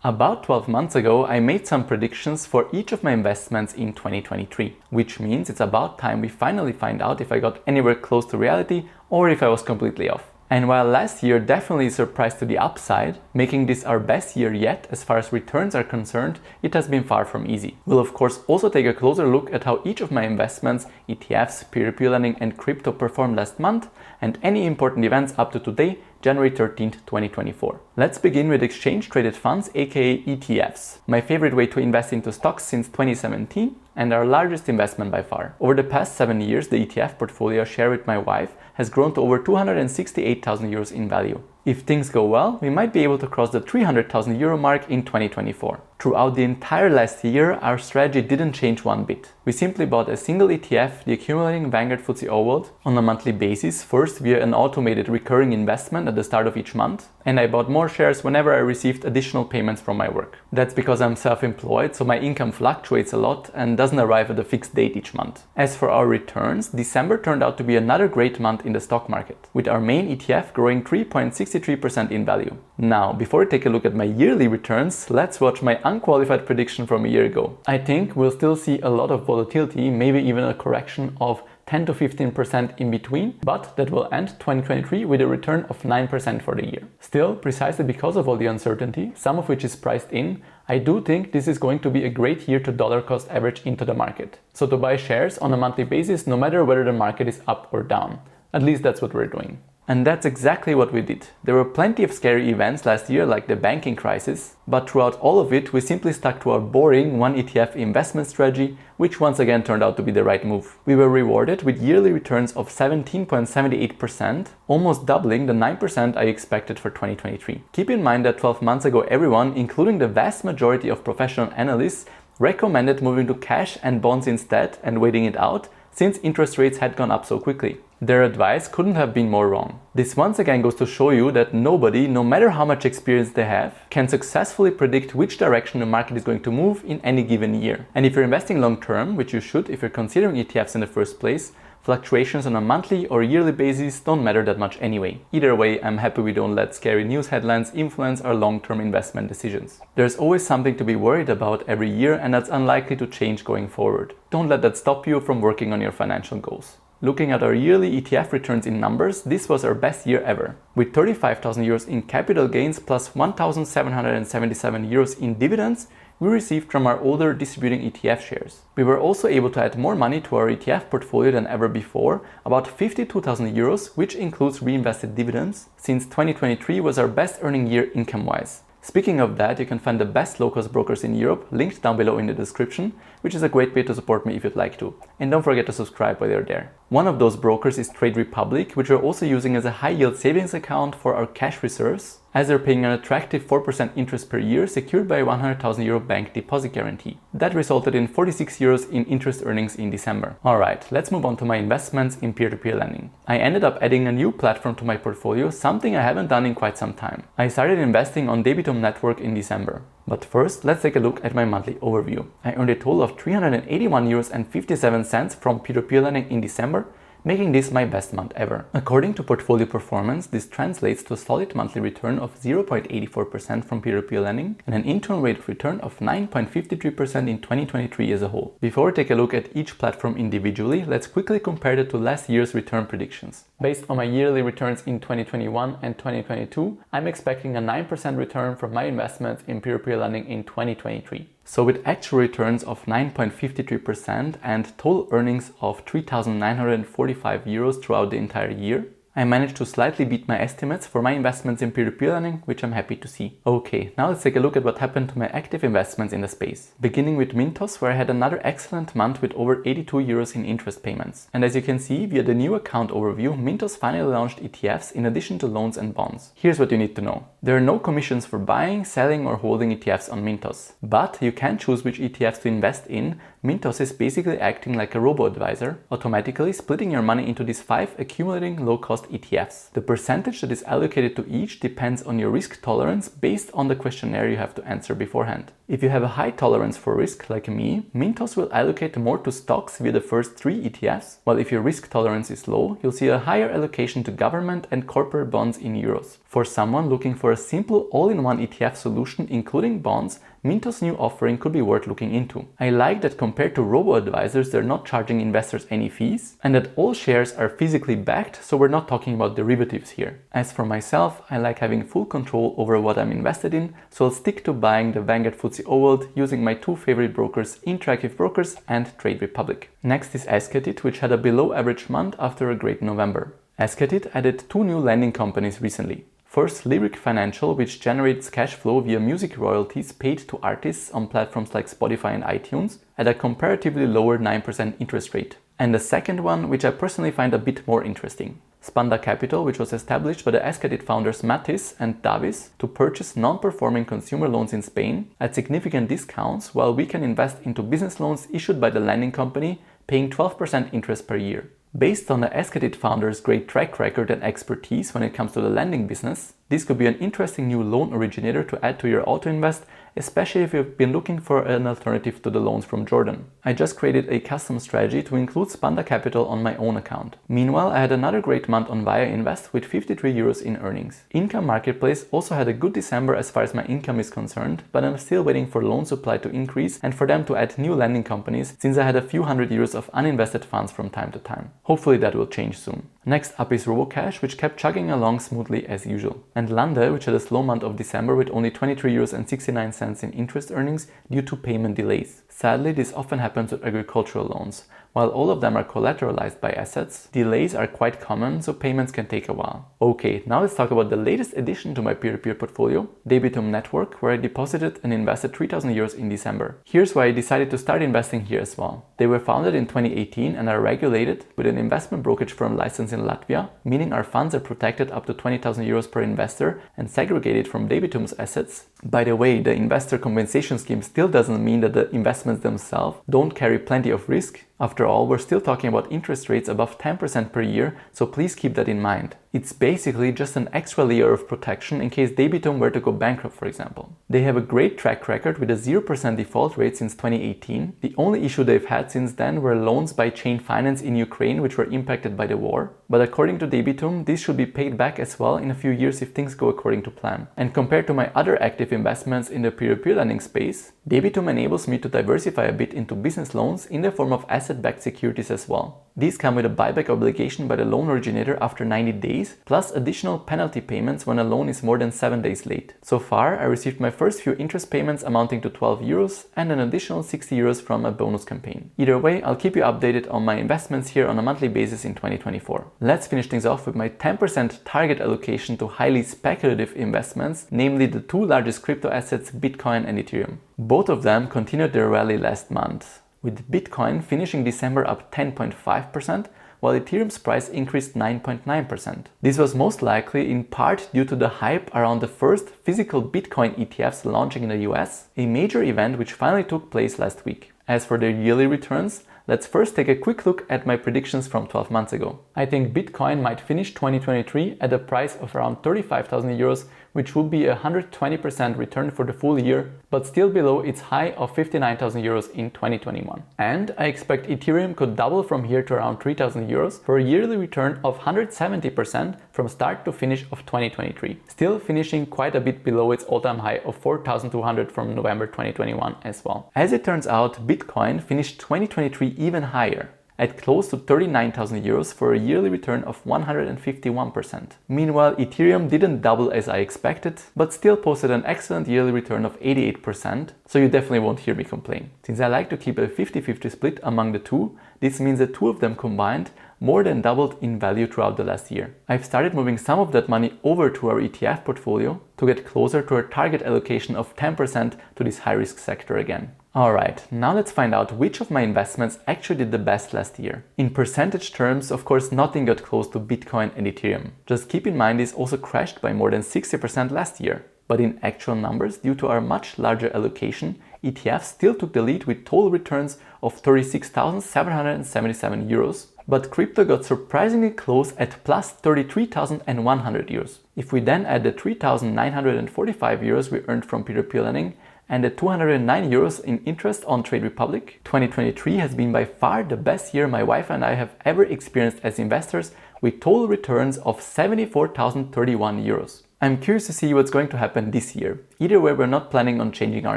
About 12 months ago, I made some predictions for each of my investments in 2023, which means it's about time we finally find out if I got anywhere close to reality or if I was completely off. And while last year definitely surprised to the upside, making this our best year yet as far as returns are concerned, it has been far from easy. We'll of course also take a closer look at how each of my investments, ETFs, P2P Lending and Crypto performed last month and any important events up to today, January 13th, 2024. Let's begin with exchange-traded funds, aka ETFs, my favorite way to invest into stocks since 2017 and our largest investment by far. Over the past 7 years, the ETF portfolio I share with my wife has grown to over 268,000 euros in value. If things go well, we might be able to cross the 300,000 euro mark in 2024. Throughout the entire last year, our strategy didn't change one bit. We simply bought a single ETF, the accumulating Vanguard FTSE World, on a monthly basis, first via an automated recurring investment at the start of each month, and I bought more shares whenever I received additional payments from my work. That's because I'm self-employed, so my income fluctuates a lot and doesn't arrive at a fixed date each month. As for our returns, December turned out to be another great month in the stock market, with our main ETF growing 3.63% in value. Now, before we take a look at my yearly returns, let's watch my unqualified prediction from a year ago. I think we'll still see a lot of volatility, maybe even a correction of 10 to 15% in between, but that will end 2023 with a return of 9% for the year. Still, precisely because of all the uncertainty, some of which is priced in, I do think this is going to be a great year to dollar cost average into the market. So to buy shares on a monthly basis, no matter whether the market is up or down. At least that's what we're doing. And that's exactly what we did. There were plenty of scary events last year, like the banking crisis, but throughout all of it, we simply stuck to our boring one ETF investment strategy, which once again turned out to be the right move. We were rewarded with yearly returns of 17.78%, almost doubling the 9% I expected for 2023. Keep in mind that 12 months ago, everyone, including the vast majority of professional analysts, recommended moving to cash and bonds instead and waiting it out, since interest rates had gone up so quickly. Their advice couldn't have been more wrong. This once again goes to show you that nobody, no matter how much experience they have, can successfully predict which direction the market is going to move in any given year. And if you're investing long term, which you should if you're considering ETFs in the first place, fluctuations on a monthly or yearly basis don't matter that much anyway. Either way, I'm happy we don't let scary news headlines influence our long-term investment decisions. There's always something to be worried about every year, and that's unlikely to change going forward. Don't let that stop you from working on your financial goals. Looking at our yearly ETF returns in numbers, this was our best year ever. With 35,000 euros in capital gains plus 1,777 euros in dividends we received from our older distributing ETF shares. We were also able to add more money to our ETF portfolio than ever before, about 52,000 euros, which includes reinvested dividends, since 2023 was our best earning year income-wise. Speaking of that, you can find the best low-cost brokers in Europe linked down below in the description, which is a great way to support me if you'd like to. And don't forget to subscribe while you're there. One of those brokers is Trade Republic, which we're also using as a high-yield savings account for our cash reserves, as they're paying an attractive 4% interest per year secured by a 100,000 euro bank deposit guarantee. That resulted in 46 euros in interest earnings in December. Alright, let's move on to my investments in peer-to-peer lending. I ended up adding a new platform to my portfolio, something I haven't done in quite some time. I started investing on Debitum Network in December. But first, let's take a look at my monthly overview. I earned a total of 381.57 euros from peer-to-peer lending in December, making this my best month ever. According to Portfolio Performance, this translates to a solid monthly return of 0.84% from peer-to-peer lending and an internal rate of return of 9.53% in 2023 as a whole. Before we take a look at each platform individually, let's quickly compare it to last year's return predictions. Based on my yearly returns in 2021 and 2022, I'm expecting a 9% return from my investments in peer-to-peer lending in 2023. So with actual returns of 9.53% and total earnings of 3,945 euros throughout the entire year, I managed to slightly beat my estimates for my investments in peer-to-peer lending, which I'm happy to see. Okay, now let's take a look at what happened to my active investments in the space. Beginning with Mintos, where I had another excellent month with over 82 euros in interest payments. And as you can see via the new account overview, Mintos finally launched ETFs in addition to loans and bonds. Here's what you need to know. There are no commissions for buying, selling or holding ETFs on Mintos. But you can choose which ETFs to invest in, Mintos is basically acting like a robo-advisor, automatically splitting your money into these 5 accumulating low-cost ETFs. The percentage that is allocated to each depends on your risk tolerance based on the questionnaire you have to answer beforehand. If you have a high tolerance for risk like me, Mintos will allocate more to stocks via the first 3 ETFs, while if your risk tolerance is low, you'll see a higher allocation to government and corporate bonds in euros. For someone looking for a simple all-in-one ETF solution including bonds, Mintos' new offering could be worth looking into. I like that compared to robo-advisors, they're not charging investors any fees, and that all shares are physically backed, so we're not talking about derivatives here. As for myself, I like having full control over what I'm invested in, so I'll stick to buying the Vanguard FTSE World using my 2 favorite brokers, Interactive Brokers and Trade Republic. Next is Esketit, which had a below average month after a great November. Esketit added 2 new lending companies recently. First, Lyric Financial, which generates cash flow via music royalties paid to artists on platforms like Spotify and iTunes at a comparatively lower 9% interest rate. And the second one, which I personally find a bit more interesting. Spanda Capital, which was established by the Esketit founders Matis and Davis to purchase non-performing consumer loans in Spain at significant discounts, while we can invest into business loans issued by the lending company, paying 12% interest per year. Based on the Esketit founders' great track record and expertise when it comes to the lending business, this could be an interesting new loan originator to add to your auto invest, especially if you've been looking for an alternative to the loans from Jordan. I just created a custom strategy to include Spanda Capital on my own account. Meanwhile, I had another great month on Via Invest with 53 euros in earnings. Income Marketplace also had a good December as far as my income is concerned, but I'm still waiting for loan supply to increase and for them to add new lending companies, since I had a few hundred euros of uninvested funds from time to time. Hopefully that will change soon. Next up is RoboCash, which kept chugging along smoothly as usual. And Lande, which had a slow month of December with only 23.69 euros in interest earnings due to payment delays. Sadly, this often happens with agricultural loans. While all of them are collateralized by assets, delays are quite common, so payments can take a while. Okay, now let's talk about the latest addition to my peer-to-peer portfolio, Debitum Network, where I deposited and invested 3,000 euros in December. Here's why I decided to start investing here as well. They were founded in 2018 and are regulated with an investment brokerage firm license in Latvia, meaning our funds are protected up to 20,000 euros per investor and segregated from Debitum's assets. By the way, the investor compensation scheme still doesn't mean that the investments themselves don't carry plenty of risk. After all, we're still talking about interest rates above 10% per year, so please keep that in mind. It's basically just an extra layer of protection in case Debitum were to go bankrupt, for example. They have a great track record with a 0% default rate since 2018. The only issue they've had since then were loans by Chain Finance in Ukraine, which were impacted by the war. But according to Debitum, this should be paid back as well in a few years if things go according to plan. And compared to my other active investments in the peer-to-peer lending space, Debitum enables me to diversify a bit into business loans in the form of asset-backed securities as well. These come with a buyback obligation by the loan originator after 90 days, plus additional penalty payments when a loan is more than 7 days late. So far, I received my first few interest payments amounting to 12 euros and an additional 60 euros from a bonus campaign. Either way, I'll keep you updated on my investments here on a monthly basis in 2024. Let's finish things off with my 10% target allocation to highly speculative investments, namely the 2 largest crypto assets, Bitcoin and Ethereum. Both of them continued their rally last month, with Bitcoin finishing December up 10.5%, while Ethereum's price increased 9.9%. This was most likely in part due to the hype around the first physical Bitcoin ETFs launching in the US, a major event which finally took place last week. As for their yearly returns, let's first take a quick look at my predictions from 12 months ago. I think Bitcoin might finish 2023 at a price of around 35,000 euros, which would be a 120% return for the full year, but still below its high of 59,000 euros in 2021. And I expect Ethereum could double from here to around 3,000 euros for a yearly return of 170% from start to finish of 2023, still finishing quite a bit below its all-time high of 4,200 from November 2021 as well. As it turns out, Bitcoin finished 2023 even higher, at close to 39,000 euros for a yearly return of 151%. Meanwhile, Ethereum didn't double as I expected, but still posted an excellent yearly return of 88%, so you definitely won't hear me complain. Since I like to keep a 50-50 split among the two, this means that 2 of them combined more than doubled in value throughout the last year. I've started moving some of that money over to our ETF portfolio to get closer to our target allocation of 10% to this high-risk sector again. Alright, now let's find out which of my investments actually did the best last year. In percentage terms, of course, nothing got close to Bitcoin and Ethereum. Just keep in mind this also crashed by more than 60% last year. But in actual numbers, due to our much larger allocation, ETFs still took the lead with total returns of 36,777 euros, but crypto got surprisingly close at plus 33,100 euros. If we then add the 3,945 euros we earned from P2P lending and the 209 euros in interest on Trade Republic, 2023 has been by far the best year my wife and I have ever experienced as investors, with total returns of 74,031 euros. I'm curious to see what's going to happen this year. Either way, we're not planning on changing our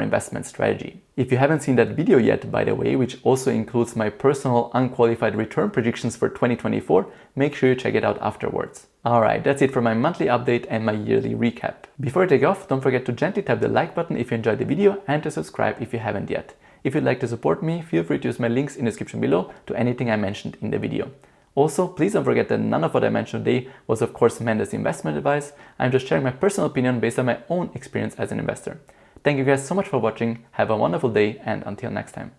investment strategy. If you haven't seen that video yet, by the way, which also includes my personal unqualified return predictions for 2024, make sure you check it out afterwards. Alright, that's it for my monthly update and my yearly recap. Before I take off, don't forget to gently tap the like button if you enjoyed the video and to subscribe if you haven't yet. If you'd like to support me, feel free to use my links in the description below to anything I mentioned in the video. Also, please don't forget that none of what I mentioned today was of course meant as investment advice. I'm just sharing my personal opinion based on my own experience as an investor. Thank you guys so much for watching, have a wonderful day, and until next time.